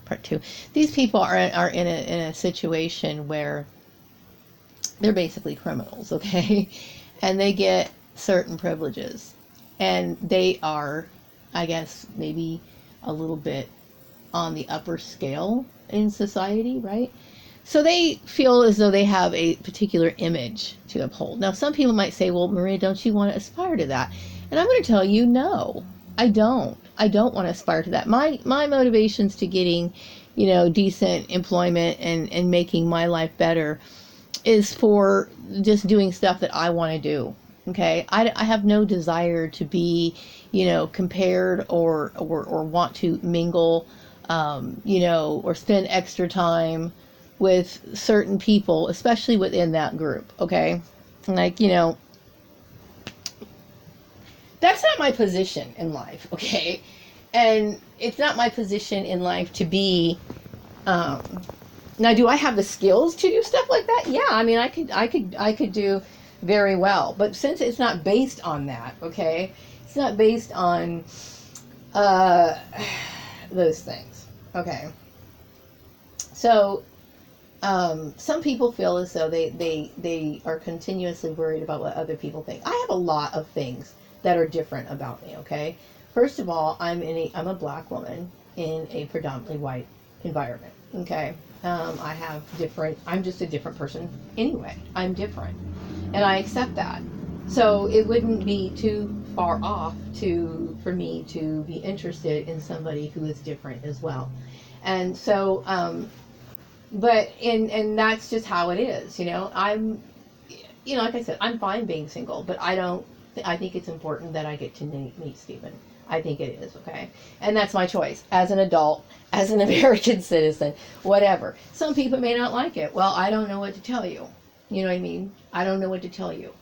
part two. These people are in a situation where they're basically criminals, okay? And they get certain privileges. And they are, I guess, maybe a little bit on the upper scale in society, right? So they feel as though they have a particular image to uphold. Now, some people might say, well, Maria, don't you want to aspire to that? And I'm going to tell you, no, I don't. I don't want to aspire to that. My motivations to getting, decent employment and making my life better is for just doing stuff that I want to do. Okay. I have no desire to be, compared or want to mingle, or spend extra time with certain people, especially within that group. Okay. Like, that's not my position in life. Okay. And it's not my position in life to be, now, do I have the skills to do stuff like that? Yeah, I mean, I could do very well. But since it's not based on that, okay, it's not based on those things, okay. So, some people feel as though they are continuously worried about what other people think. I have a lot of things that are different about me, okay. First of all, I'm a black woman in a predominantly white environment, okay. I'm just a different person anyway. I'm different. And I accept that. So it wouldn't be too far off for me to be interested in somebody who is different as well. And so, and that's just how it is, I'm, like I said, I'm fine being single, but I think it's important that I get to meet Stephen. I think it is, okay? And that's my choice as an adult, as an American citizen, whatever. Some people may not like it. Well, I don't know what to tell you. You know what I mean? I don't know what to tell you.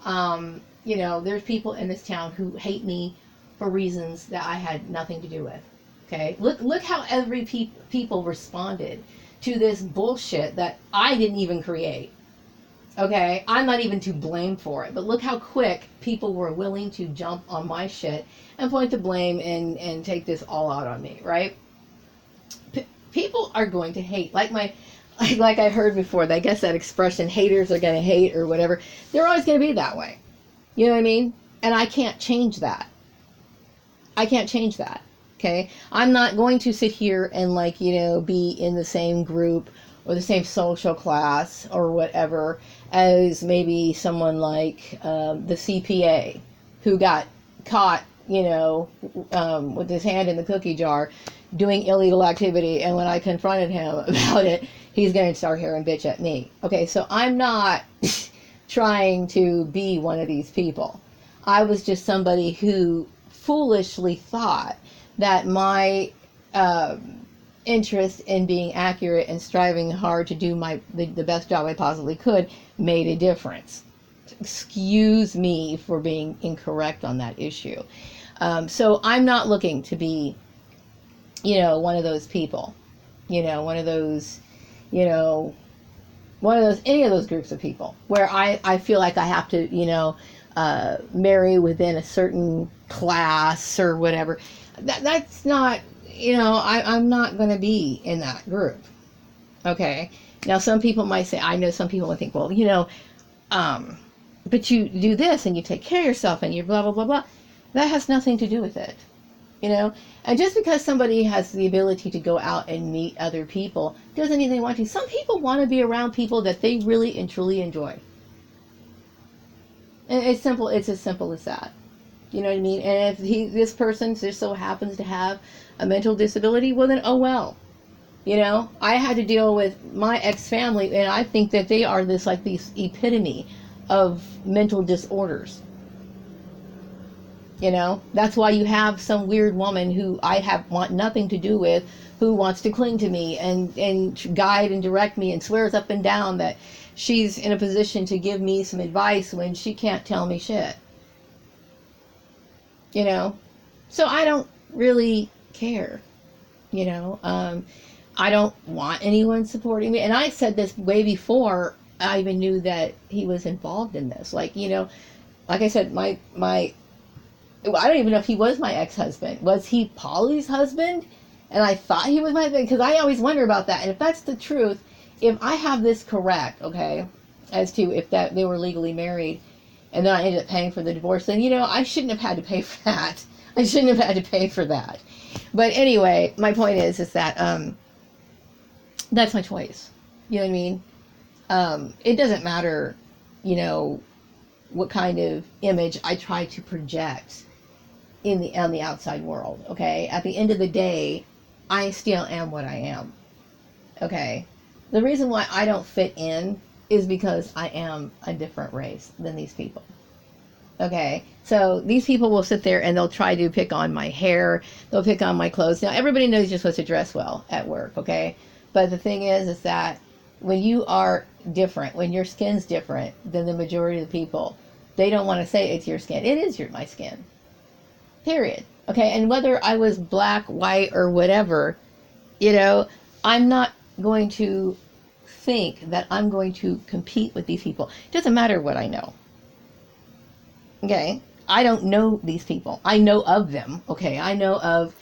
There's people in this town who hate me for reasons that I had nothing to do with, okay? Look how every people responded to this bullshit that I didn't even create. Okay, I'm not even to blame for it, but look how quick people were willing to jump on my shit and point the blame and take this all out on me, right? People are going to hate, like I heard before, I guess that expression, haters are going to hate or whatever, they're always going to be that way. You know what I mean? And I can't change that. I can't change that, okay? I'm not going to sit here and be in the same group or the same social class or whatever as maybe someone like the CPA who got caught, with his hand in the cookie jar doing illegal activity. And when I confronted him about it, he's going to start here and bitch at me. Okay, so I'm not trying to be one of these people. I was just somebody who foolishly thought that my interest in being accurate and striving hard to do the best job I possibly could made a difference. Excuse me for being incorrect on that issue. So I'm not looking to be, one of those people, any of those groups of people where I feel like I have to, marry within a certain class or whatever. That's not, I'm not going to be in that group. Okay. Now, some people might say, I know some people would think, well, but you do this and you take care of yourself and you blah, blah, blah, blah. That has nothing to do with it. And just because somebody has the ability to go out and meet other people doesn't mean they want to. Some people want to be around people that they really and truly enjoy. And it's simple. It's as simple as that. You know what I mean? And if this person just so happens to have a mental disability, well then, oh well. I had to deal with my ex-family, and I think that they are this epitome of mental disorders. That's why you have some weird woman who I want nothing to do with, who wants to cling to me and guide and direct me and swears up and down that she's in a position to give me some advice when she can't tell me shit. So I don't really care. I don't want anyone supporting me. And I said this way before I even knew that he was involved in this. Like I said, I don't even know if he was my ex-husband. Was he Polly's husband? And I thought he was my thing, because I always wonder about that. And if that's the truth, if I have this correct, okay, as to if that they were legally married, and then I ended up paying for the divorce, then, I shouldn't have had to pay for that. I shouldn't have had to pay for that. But anyway, my point is that that's my choice. You know what I mean? It doesn't matter, what kind of image I try to project on the outside world. Okay, at the end of the day, I still am what I am. Okay, the reason why I don't fit in is because I am a different race than these people. Okay, so these people will sit there and they'll try to pick on my hair, they'll pick on my clothes. Now, everybody knows you're supposed to dress well at work, okay? But the thing is that when you are different, when your skin's different than the majority of the people, they don't want to say it's your skin. It is my skin. Period. Okay, and whether I was black, white, or whatever, I'm not going to think that I'm going to compete with these people. It doesn't matter what I know. Okay, I don't know these people. I know of them. Okay, I know of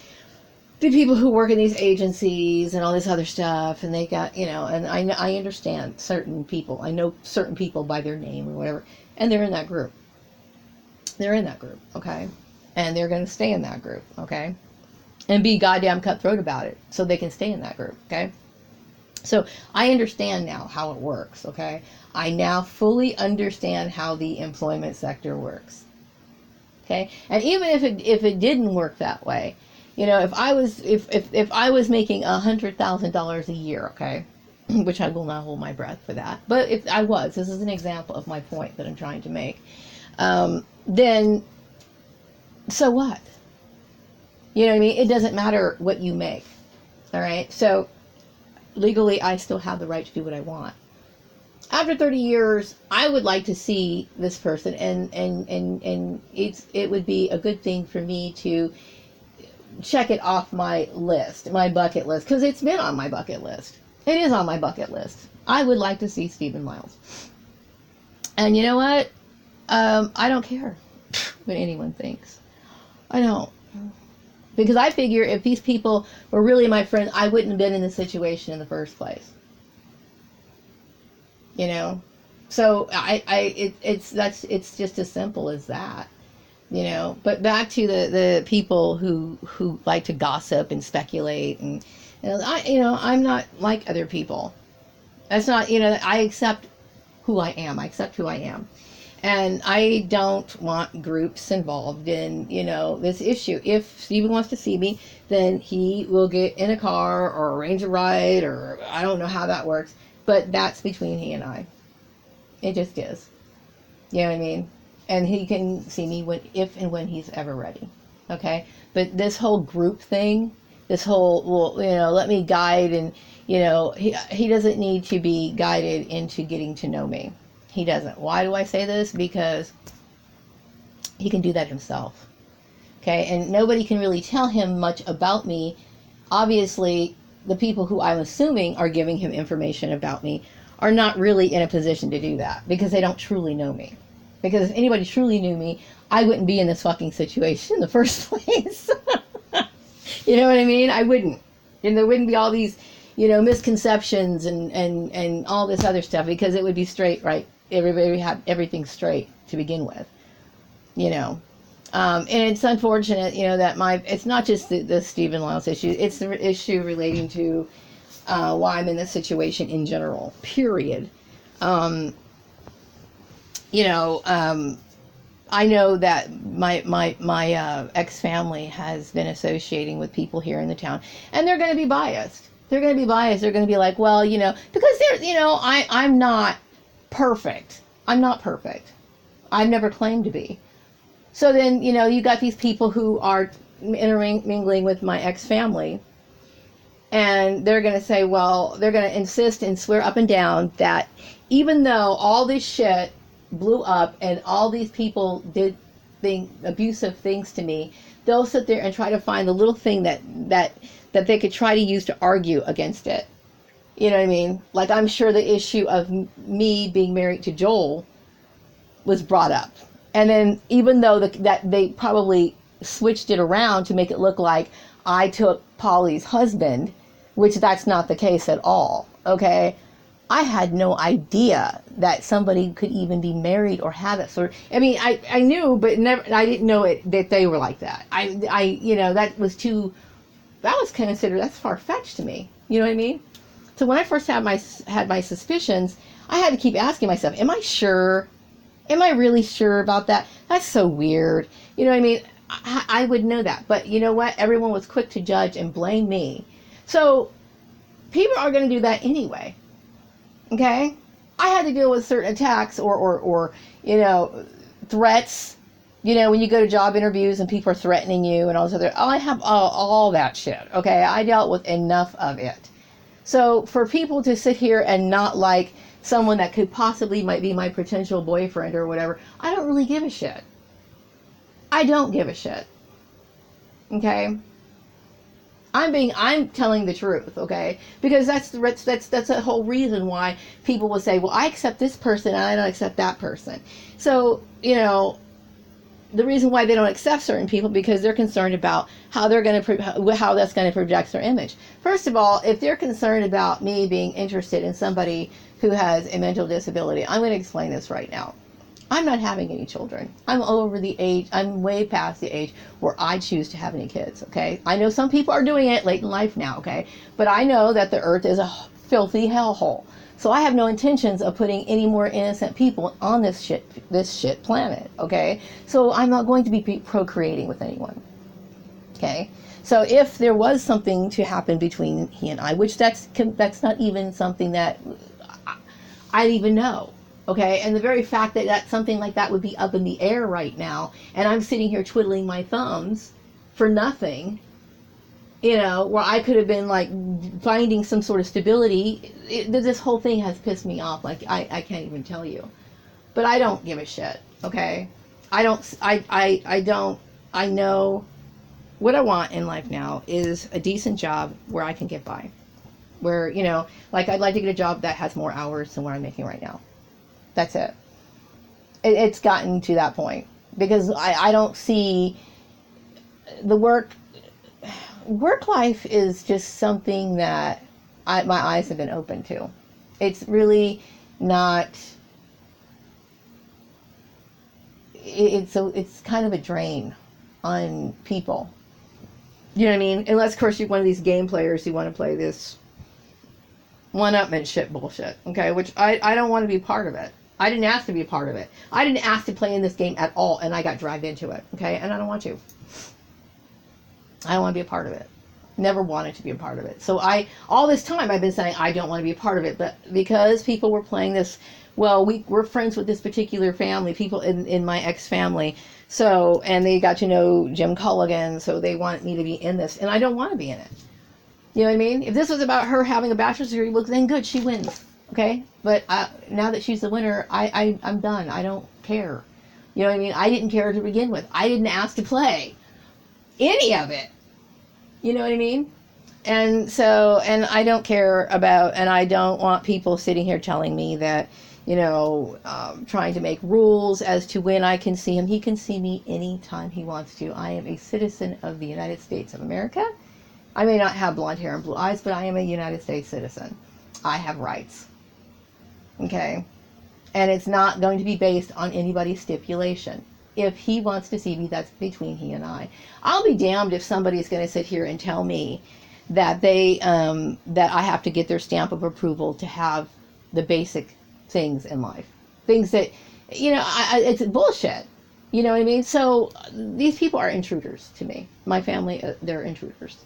the people who work in these agencies and all this other stuff, and they got, and I understand certain people. I know certain people by their name or whatever, and they're in that group. They're in that group, okay? And they're going to stay in that group, okay? And be goddamn cutthroat about it so they can stay in that group, okay? So I understand now how it works, okay? I now fully understand how the employment sector works, okay? And even if it didn't work that way, if I was making $100,000 a year, okay, which I will not hold my breath for that, but if I was, this is an example of my point that I'm trying to make, then so what? You know what I mean? It doesn't matter what you make, all right? So legally, I still have the right to do what I want. After 30 years, I would like to see this person, and it would be a good thing for me to check it off my list, my bucket list, because it's been on my bucket list. It is on my bucket list. I would like to see Stephen Miles. And you know what? I don't care what anyone thinks. I don't. Because I figure if these people were really my friends, I wouldn't have been in this situation in the first place. So it's just as simple as that. But back to the people who like to gossip and speculate, and I'm not like other people. That's not, I accept who I am. I accept who I am. And I don't want groups involved in, this issue. If Stephen wants to see me, then he will get in a car or arrange a ride, or I don't know how that works. But that's between he and I. It just is. You know what I mean? And he can see me if and when he's ever ready. Okay? But this whole group thing, this whole, let me guide, and, he doesn't need to be guided into getting to know me. He doesn't. Why do I say this? Because he can do that himself. Okay? And nobody can really tell him much about me. Obviously, the people who I'm assuming are giving him information about me are not really in a position to do that, because they don't truly know me. Because if anybody truly knew me, I wouldn't be in this fucking situation in the first place. You know what I mean? I wouldn't. And there wouldn't be all these, misconceptions and all this other stuff, because it would be straight, right? Everybody had everything straight to begin with, and it's unfortunate, that it's not just the Stephen Miles issue, it's the issue relating to why I'm in this situation in general, period. I know that my ex-family has been associating with people here in the town, and they're going to be biased. They're going to be biased. They're going to be like, well, because I'm not perfect. I'm not perfect. I've never claimed to be. So then, you got these people who are intermingling with my ex-family, and they're going to say, well, they're going to insist and swear up and down that even though all this shit blew up and all these people did abusive things to me, they'll sit there and try to find the little thing that they could try to use to argue against it. You know what I mean? Like, I'm sure the issue of me being married to Joel was brought up. And then even though that they probably switched it around to make it look like I took Polly's husband, which that's not the case at all, okay? I had no idea that somebody could even be married or have that sort of, I mean, I knew, but never, I didn't know it, that they were like that. You know, that was considered, that's far-fetched to me. You know what I mean? So when I first had my suspicions, I had to keep asking myself, am I sure? Am I really sure about that? That's so weird. You know what I mean? I would know that. But you know what? Everyone was quick to judge and blame me. So people are going to do that anyway. Okay? I had to deal with certain attacks or you know, threats. You know, when you go to job interviews and people are threatening you and all this other, I have all that shit. Okay? I dealt with enough of it. So for people to sit here and not like someone that could possibly might be my potential boyfriend or whatever, I don't really give a shit. I don't give a shit. Okay? I'm telling the truth, okay? Because that's the whole reason why people will say, well, I accept this person and I don't accept that person. So, you know, the reason why they don't accept certain people, because they're concerned about how they're going to, how that's going to project their image. First of all, if they're concerned about me being interested in somebody who has a mental disability, I'm going to explain this right now. I'm not having any children. I'm over the age, I'm way past the age where I choose to have any kids, okay? I know some people are doing it late in life now, okay? But I know that the earth is a filthy hellhole. So I have no intentions of putting any more innocent people on this shit planet, okay? So I'm not going to be procreating with anyone, okay? So if there was something to happen between he and I, which that's not even something that I even know, okay? And the very fact that something like that would be up in the air right now, and I'm sitting here twiddling my thumbs for nothing, you know, where I could have been like finding some sort of stability. This whole thing has pissed me off. Like I can't even tell you, but I don't give a shit. Okay, I know what I want in life now is a decent job where I can get by. Where, you know, like I'd like to get a job that has more hours than what I'm making right now. That's it. It's gotten to that point because I don't see the work life is just something that my eyes have been open to. It's really not, it's kind of a drain on people. You know what I mean? Unless, of course, you're one of these game players who want to play this one-upmanship bullshit, okay? Which I don't want to be part of it. I didn't ask to be a part of it. I didn't ask to play in this game at all, and I got dragged into it, okay? And I don't want to. I don't want to be a part of it. Never wanted to be a part of it. So all this time I've been saying I don't want to be a part of it, but because people were playing this, well, we're friends with this particular family, people in my ex-family, so, and they got to know Jim Culligan, so they wanted me to be in this, and I don't want to be in it. You know what I mean? If this was about her having a bachelor's degree, well, then good, she wins, okay? But now that she's the winner, I'm done. I don't care. You know what I mean? I didn't care to begin with. I didn't ask to play any of it. You know what I mean? And so, and I don't care about, and I don't want people sitting here telling me that, you know, trying to make rules as to when I can see him. He can see me anytime he wants to. I am a citizen of the United States of America. I may not have blonde hair and blue eyes, but I am a United States citizen. I have rights. Okay? And it's not going to be based on anybody's stipulation. If he wants to see me, that's between he and I. I'll be damned if somebody's going to sit here and tell me that that I have to get their stamp of approval to have the basic things in life. Things that, you know, it's bullshit. You know what I mean? So these people are intruders to me. My family, they're intruders.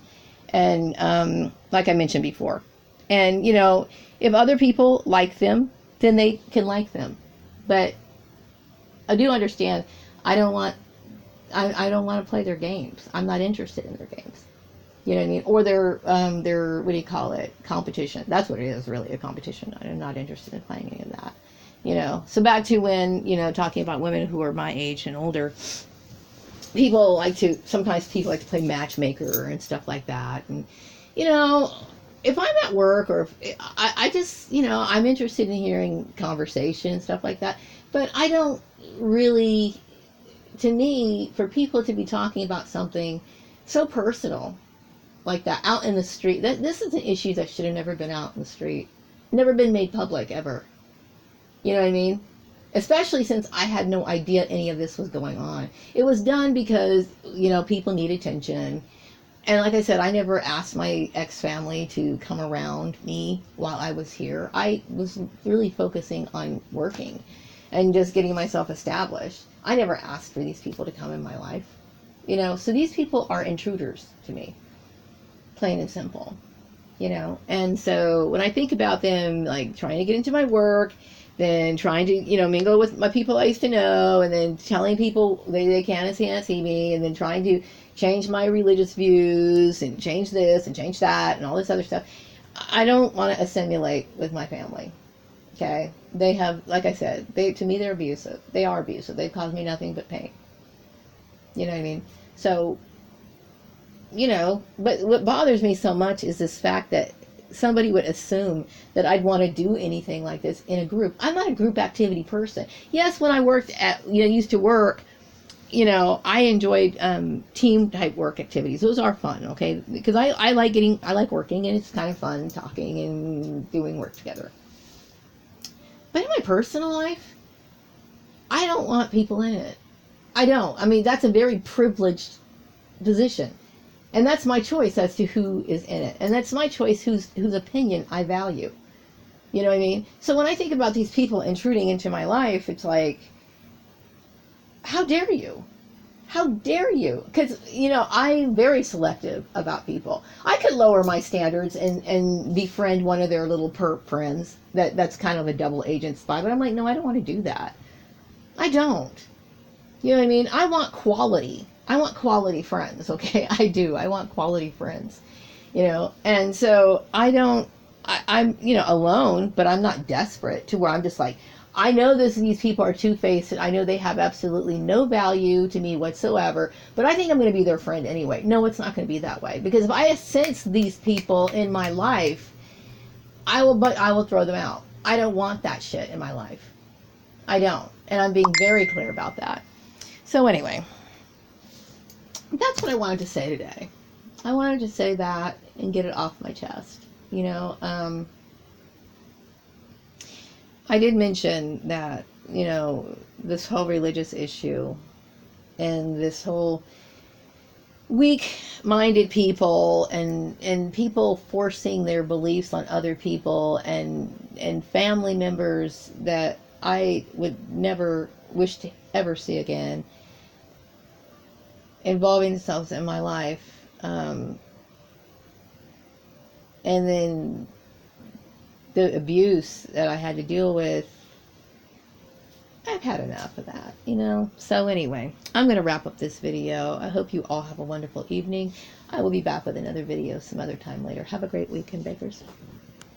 And like I mentioned before. And, you know, if other people like them, then they can like them. But I do understand, I don't want to play their games. I'm not interested in their games. You know what I mean? Or their what do you call it? Competition. That's what it is, really, a competition. I'm not interested in playing any of that. You know, so back to when, you know, talking about women who are my age and older, sometimes people like to play matchmaker and stuff like that. And, you know, if I'm at work or if I just, you know, I'm interested in hearing conversation and stuff like that. But I don't really, to me, for people to be talking about something so personal, like that out in the street. This is an issue that should have never been out in the street, never been made public ever. You know what I mean? Especially since I had no idea any of this was going on. It was done because, you know, people need attention. And like I said, I never asked my ex-family to come around me while I was here. I was really focusing on working and just getting myself established. I never asked for these people to come in my life. You know, so these people are intruders to me. Plain and simple. You know, and so when I think about them, like, trying to get into my work, then trying to, you know, mingle with my people I used to know, and then telling people they can't see me, and then trying to change my religious views, and change this, and change that, and all this other stuff. I don't want to assimilate with my family, okay? They have, like I said, to me, they're abusive. They are abusive. They've caused me nothing but pain. You know what I mean? So, you know, but what bothers me so much is this fact that somebody would assume that I'd want to do anything like this in a group. I'm not a group activity person. Yes, when I worked at, you know, used to work, you know, I enjoyed team type work activities. Those are fun, okay? Because I like working, and it's kind of fun talking and doing work together. But in my personal life, I don't want people in it. I don't. I mean, that's a very privileged position. And that's my choice as to who is in it. And that's my choice whose opinion I value. You know what I mean? So when I think about these people intruding into my life, it's like, how dare you? How dare you? Because, you know, I'm very selective about people. I could lower my standards and befriend one of their little perp friends. That's kind of a double agent spy. But I'm like, no, I don't want to do that. I don't. You know what I mean? I want quality. I want quality friends, okay? I do. I want quality friends, you know? And so I'm, you know, alone, but I'm not desperate to where I'm just like, I know these people are two-faced, and I know they have absolutely no value to me whatsoever, but I think I'm going to be their friend anyway. No, it's not going to be that way. Because if I sense these people in my life, I will throw them out. I don't want that shit in my life. I don't. And I'm being very clear about that. So anyway, that's what I wanted to say today. I wanted to say that and get it off my chest. You know, I did mention that, you know, this whole religious issue and this whole weak-minded people and people forcing their beliefs on other people and family members that I would never wish to ever see again involving themselves in my life, and then the abuse that I had to deal with. I've had enough of that, you know. So anyway, I'm going to wrap up this video. I hope you all have a wonderful evening. I will be back with another video some other time later. Have a great weekend, bakers.